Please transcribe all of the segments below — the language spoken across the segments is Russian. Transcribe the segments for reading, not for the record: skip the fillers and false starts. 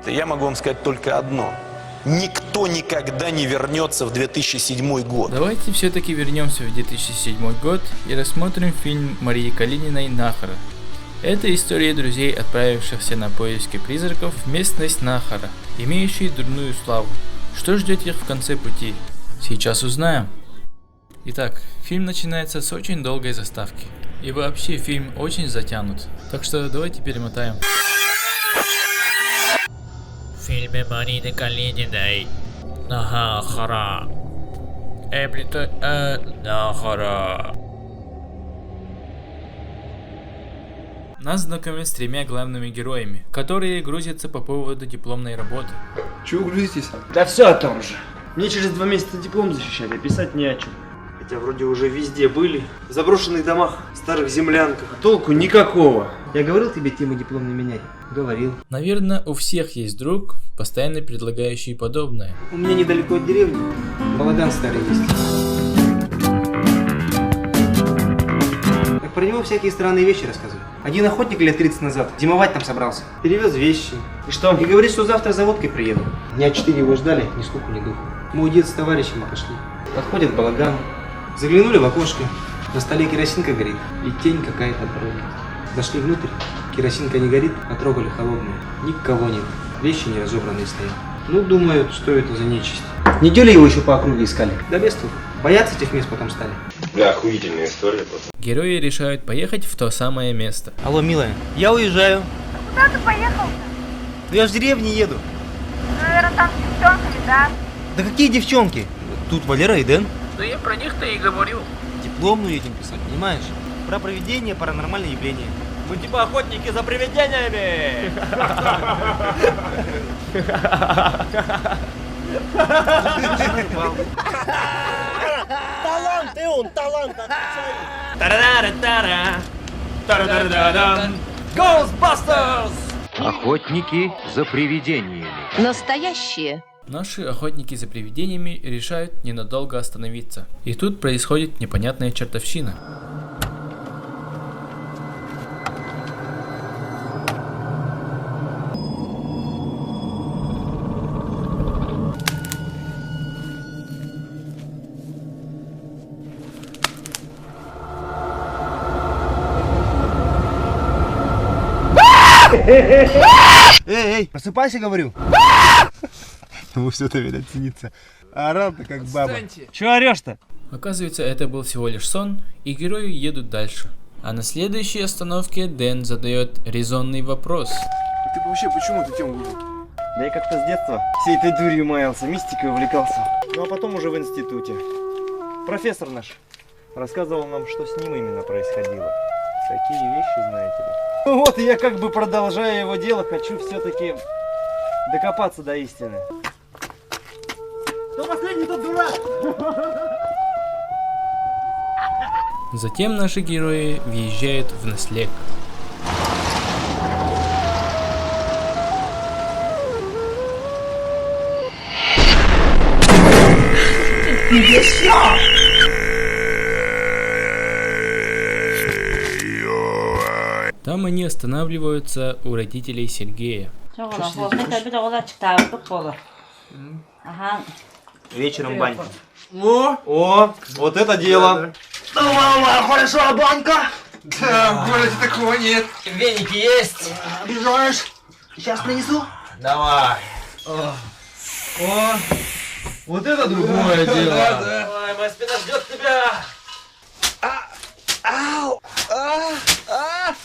Я могу вам сказать только одно. Никто никогда не вернется в 2007 год. Давайте все-таки вернемся в 2007 год и рассмотрим фильм Марии Калининой «Нахара». Это история друзей, отправившихся на поиски призраков в местность Нахара, имеющей дурную славу. Что ждет их в конце пути? Сейчас узнаем. Итак, фильм начинается с очень долгой заставки. И вообще фильм очень затянут. Так что давайте перемотаем. В фильме Марины Калининой «Нахара». Нахара. Нас знакомят с тремя главными героями, которые грузятся по поводу дипломной работы. Чего грузитесь? Да все о том же. Мне через 2 месяца диплом защищать, а писать не о чем. Хотя вроде уже везде были. В заброшенных домах, старых землянках. Толку никакого. Я говорил тебе тему диплом не менять? Говорил. Наверное, у всех есть друг, постоянно предлагающий подобное. У меня недалеко от деревни балаган старый есть. Так про него всякие странные вещи рассказывают. Один охотник лет 30 назад зимовать там собрался. Перевез вещи. И что? И говорит, что завтра за водкой приеду. Дня 4 его ждали, ни слуху, ни духу. Мы у деда с товарищем отошли. Подходят к балагану. Заглянули в окошко. На столе керосинка горит. И тень какая-то от дороги. Зашли внутрь. Керосинка не горит, потрогали холодную. Никого нет. Вещи не разобранные стоят. Ну, думают, что это за нечисть. Неделю его еще по округе искали. Да без толку. Бояться этих мест потом стали. Да, охуительная история просто. Герои решают поехать в то самое место. Алло, милая, я уезжаю. Куда ты поехал-то? Ну я ж в деревне еду. Наверное, там с девчонками, да? Да какие девчонки? Тут Валера и Дэн. Да я про них-то и говорю. Дипломную едем писать, понимаешь? Про проведение паранормальных явлений. Мы типа охотники за привидениями! Талант, и он талант, Ghostbusters! Охотники за привидениями. Настоящие. Наши охотники за привидениями решают ненадолго остановиться. И тут происходит непонятная чертовщина. Эй, просыпайся, говорю. Ему все-то, видать, снится. Орал-то как баба. Чего орешь-то? Оказывается, это был всего лишь сон, и герои едут дальше. А на следующей остановке Дэн задает резонный вопрос. Ты вообще почему эту тему выбрал? Да я как-то с детства всей этой дурью маялся, мистикой увлекался. Ну а потом уже в институте. Профессор наш рассказывал нам, что с ним именно происходило. Такие вещи, знаете ли. Ну вот, я как бы продолжая его дело, хочу все-таки докопаться до истины. Кто последний, тот дурак! Затем наши герои въезжают в ночлег. Там они останавливаются у родителей Сергея. Вечером банька. О, вот это дело! Мама, хорошо, банька! Да, в городе такого нет. Веники есть? Обижаешь? Сейчас принесу? Давай. О, вот это другое дело. Давай, моя спина ждет тебя.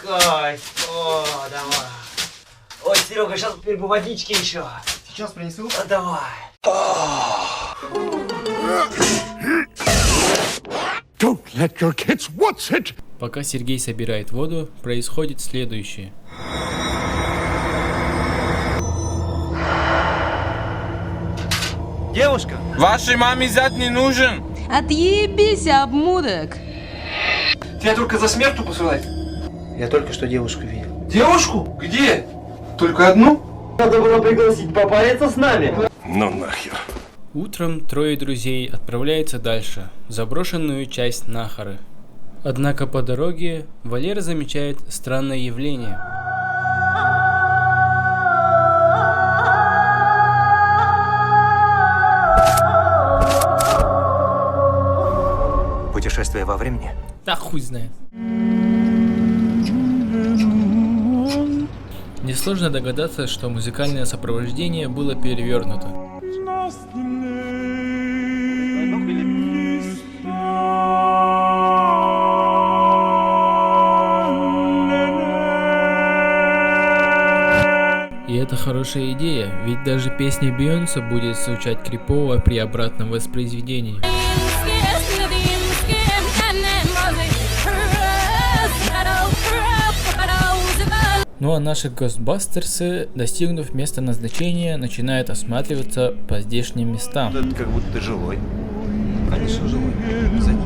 Кость. О, давай. Ой, Серега, сейчас теперь бы водички еще. Сейчас принесу? Давай. Don't let your kids watch it. Пока Сергей собирает воду, происходит следующее. Девушка. Вашей маме зять не нужен. Отъебись, обмудок. Тебя только за смертью посылать? Я только что девушку видел. Девушку? Где? Только одну? Надо было пригласить попариться с нами. Ну нахер. Утром трое друзей отправляются дальше, в заброшенную часть Нахары. Однако по дороге Валера замечает странное явление. Путешествие во времени? Да хуй знает. Несложно догадаться, что музыкальное сопровождение было перевернуто. И это хорошая идея, ведь даже песня Бейонсе будет звучать крипово при обратном воспроизведении. Ну а наши гостбастерсы, достигнув места назначения, начинают осматриваться по здешним местам. Это как будто жилой. Конечно, жилой. Сзади.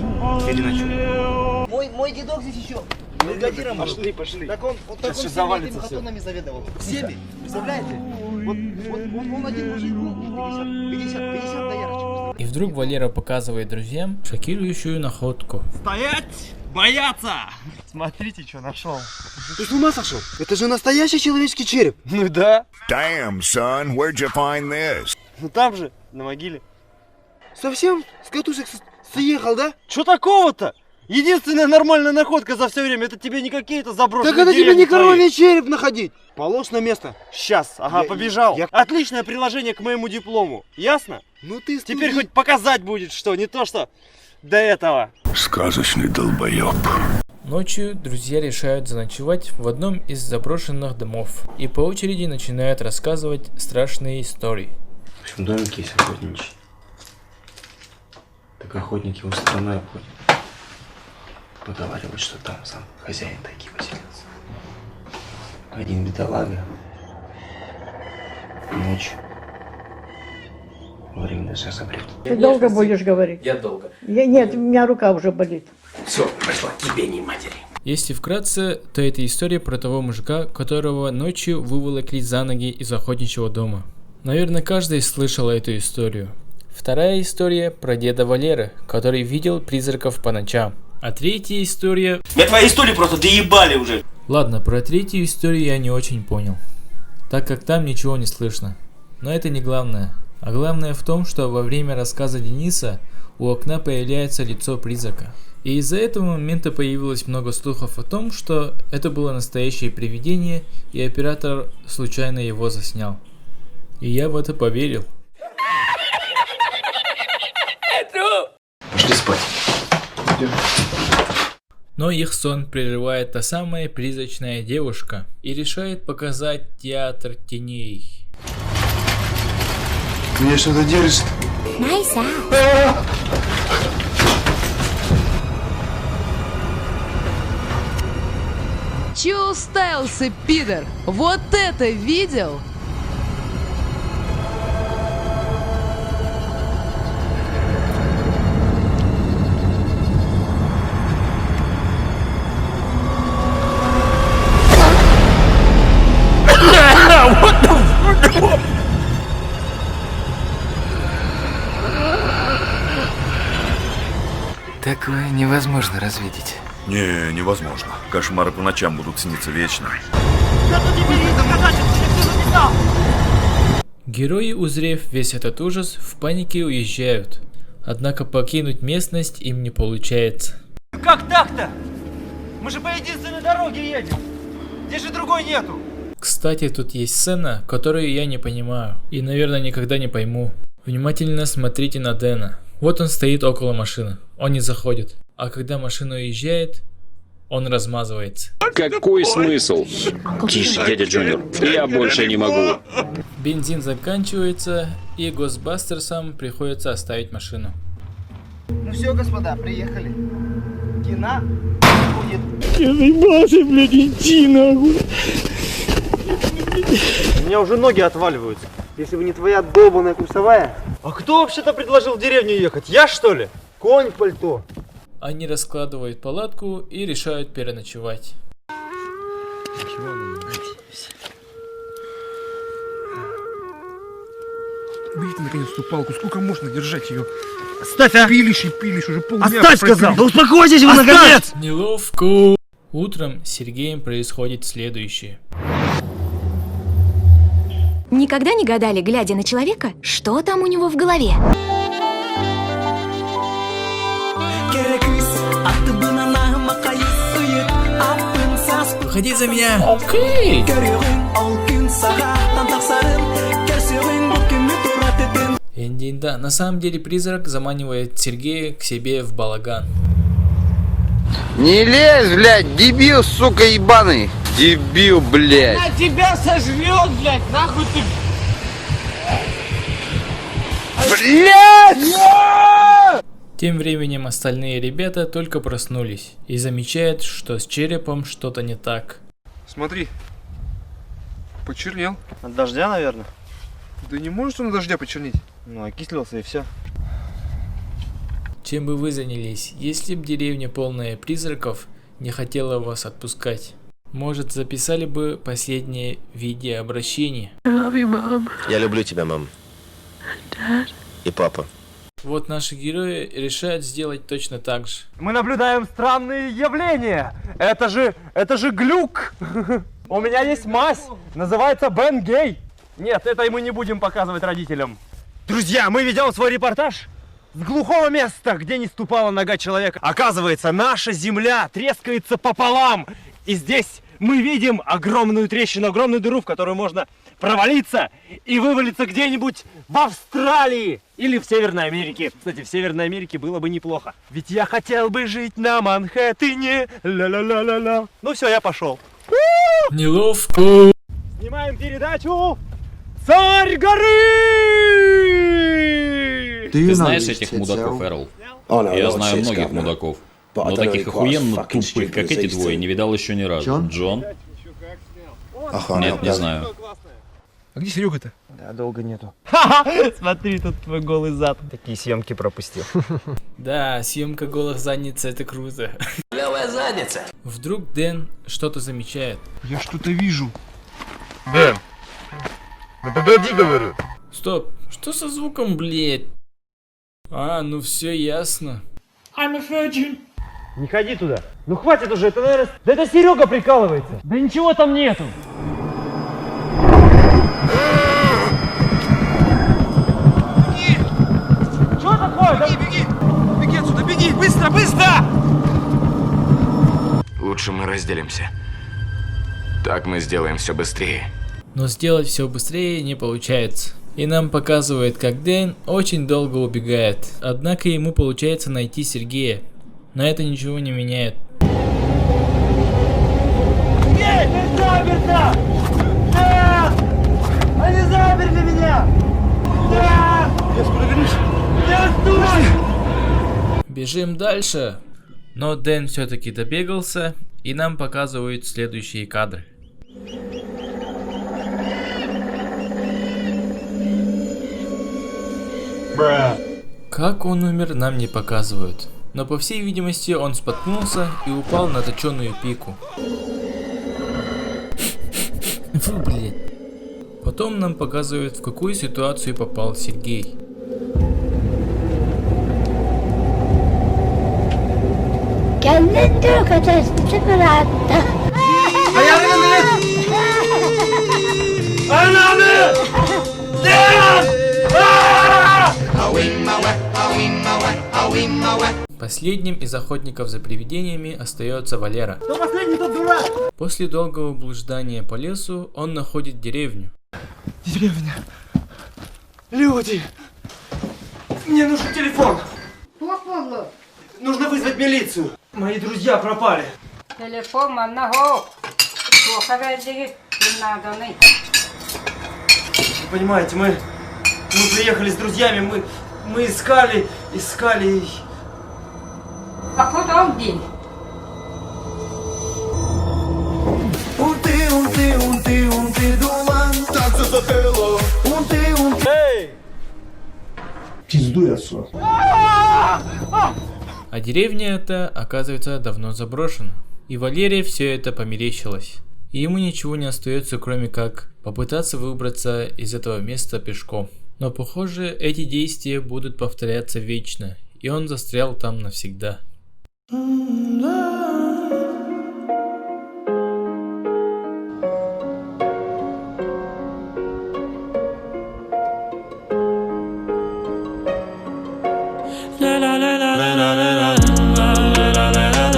Переночуем. Мой дедок здесь еще. Бригадиром был. Пошли. Так он всеми этими хатонами заведовал. Всеми. Представляете? Вот он один мужик был. 50 доярочек. И вдруг Валера показывает друзьям шокирующую находку. Стоять! Бояться! Смотрите, что нашел. Ты с ума сошел? Это же настоящий человеческий череп. Ну да. Damn, son, where'd you find this? Ну там же, на могиле. Совсем с катушек съехал, да? Что такого-то? Единственная нормальная находка за все время, это тебе не какие-то заброшенные Так это тебе деревни не твои. коровий череп находить. Положь на место. Сейчас, ага, побежал. я- Отличное приложение к моему диплому. Ясно? Ну ты Теперь хоть показать будет что, не то что до этого. Сказочный долбоеб. Ночью друзья решают заночевать в одном из заброшенных домов и по очереди начинают рассказывать страшные истории. В общем, домик есть охотничий. Так охотник его стороной обходит. Поговаривают, что там сам хозяин тайги поселился. Один бедолага. Ночью. Во время дождя забрел. Ты долго будешь говорить? Я долго. Нет, у меня рука уже болит. Все, пошла, тебе не матери. Если вкратце, то это история про того мужика, которого ночью выволокли за ноги из охотничьего дома. Наверное, каждый слышал эту историю. Вторая история про деда Валеры, который видел призраков по ночам. А третья история... Я твои истории просто доебали уже. Ладно, про третью историю я не очень понял, так как там ничего не слышно. Но это не главное. А главное в том, что во время рассказа Дениса у окна появляется лицо призрака. И из-за этого момента появилось много слухов о том, что это было настоящее привидение, и оператор случайно его заснял. И я в это поверил. Пошли спать. Но их сон прерывает та самая призрачная девушка и решает показать театр теней. Меня что-то держит. Че уставился, пидор? Вот это видел? Такое невозможно развидеть. Не, невозможно. Кошмары по ночам будут сниться вечно. Герои, узрев весь этот ужас, в панике уезжают. Однако покинуть местность им не получается. Как так-то? Мы же по единственной дороге едем. Здесь же другой нету. Кстати, тут есть сцена, которую я не понимаю. И, наверное, никогда не пойму. Внимательно смотрите на Дэна. Вот он стоит около машины. Он не заходит. А когда машина уезжает, он размазывается. Какой смысл? Тише, дядя Джуниор. Я больше не могу. Бензин заканчивается, и Гостбастерсам приходится оставить машину. Ну все, господа, приехали. Кино будет. У меня уже ноги отваливаются. Если бы не твоя долбаная курсовая. А кто вообще-то предложил в деревню ехать? Я, что ли? Конь в пальто. Они раскладывают палатку и решают переночевать. Убери ты наконец ту палку, сколько можно держать ее? Оставь, а! Пилишь и пилишь, уже полдня. Оставь, сказал! Да успокойтесь вы, наконец! Неловко. Утром с Сергеем происходит следующее. Никогда не гадали, глядя на человека, что там у него в голове? Gerekirse Выходи за меня! Окей! Да, на самом деле призрак заманивает Сергея к себе в балаган. Не лезь, блядь, дебил, сука, ебаный. Дебил, блядь. На тебя сожрет, блядь, нахуй ты. Блядь! Тем временем остальные ребята только проснулись и замечают, что с черепом что-то не так. Смотри. Почернел. От дождя, наверное. Да не может он от дождя почернеть. Ну, окислился и все. Чем бы вы занялись, если б деревня полная призраков не хотела вас отпускать? Может, записали бы последнее видеообращение? Я люблю тебя, мам. И папа. Вот наши герои решают сделать точно так же. Мы наблюдаем странные явления. Это же глюк. У меня есть мазь, называется Бен Гей. Нет, это мы не будем показывать родителям. Друзья, мы ведем свой репортаж с глухого места, где не ступала нога человека. Оказывается, наша земля трескается пополам. И здесь мы видим огромную трещину, огромную дыру, в которую можно провалиться и вывалиться где-нибудь в Австралии или в Северной Америке. Кстати, в Северной Америке было бы неплохо. Ведь я хотел бы жить на Манхэттене. Ла-ла-ла-ла-ла. Ну все, я пошел. Неловко. Снимаем передачу «Царь горы». Ты знаешь этих мудаков, Эрл? Я знаю многих мудаков. Но таких охуенно тупых, как эти двое, не видал еще ни разу. Джон? Нет, не знаю. А где Серега-то? Да, долго нету. Смотри, тут твой голый зад. Такие съемки пропустил. Да, съемка голых задниц — это круто. Левая задница. Вдруг Дэн что-то замечает. Я что-то вижу. Дэн, ну подойди, говорю. Стоп, что со звуком, блядь? А, ну все ясно. I'm a virgin. Не ходи туда. Ну хватит уже, это, наверное... Да это Серега прикалывается. Да ничего там нету. Что такое? Беги! Беги отсюда, беги! Быстро, быстро! Лучше мы разделимся. Так мы сделаем все быстрее. Но сделать все быстрее не получается. И нам показывают, как Дэн очень долго убегает. Однако ему получается найти Сергея. Но это ничего не меняет. Нет, не заперто! Нет! Они заперли меня! Нет! Я скоро вернусь. Нет, стой! Бежим дальше. Но Дэн все-таки добегался, и нам показывают следующие кадры. Как он умер, нам не показывают. Но по всей видимости он споткнулся и упал на точеную пику. Фу, блядь. Потом нам показывают, в какую ситуацию попал Сергей. Последним из охотников за привидениями остается Валера. После долгого блуждания по лесу он находит деревню. Деревня. Люди. Мне нужен телефон. Нужно вызвать милицию. Мои друзья пропали. Телефон одного. Понимаете, мы приехали с друзьями, мы искали. Какой-то день. Эй! Пиздуй отсюда. А деревня эта, оказывается, давно заброшена. И Валере все это померещилось. И ему ничего не остается, кроме как попытаться выбраться из этого места пешком. Но похоже, эти действия будут повторяться вечно. И он застрял там навсегда. La la la la la la la la la la la.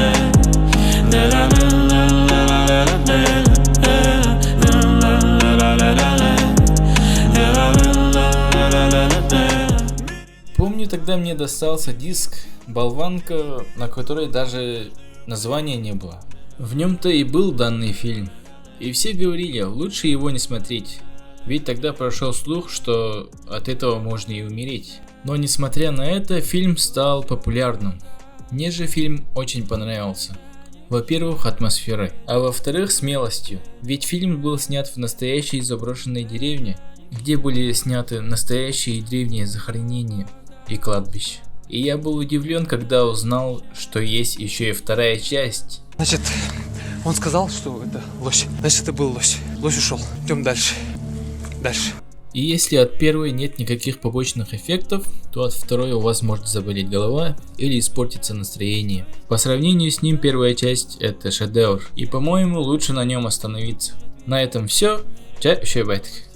Помню, тогда мне достался диск «Болванка», на которой даже названия не было. В нем-то и был данный фильм. И все говорили, лучше его не смотреть. Ведь тогда прошел слух, что от этого можно и умереть. Но несмотря на это, фильм стал популярным. Мне же фильм очень понравился. Во-первых, атмосферой, а во-вторых, смелостью. Ведь фильм был снят в настоящей заброшенной деревне, где были сняты настоящие древние захоронения и кладбища. И я был удивлен, когда узнал, что есть еще и вторая часть. Значит, он сказал, что это лось. Значит, это был лось. Лось ушел. Идем дальше. Дальше. И если от первой нет никаких побочных эффектов, то от второй у вас может заболеть голова или испортиться настроение. По сравнению с ним первая часть это шедевр, и по-моему лучше на нем остановиться. На этом все. Чао, щебетки.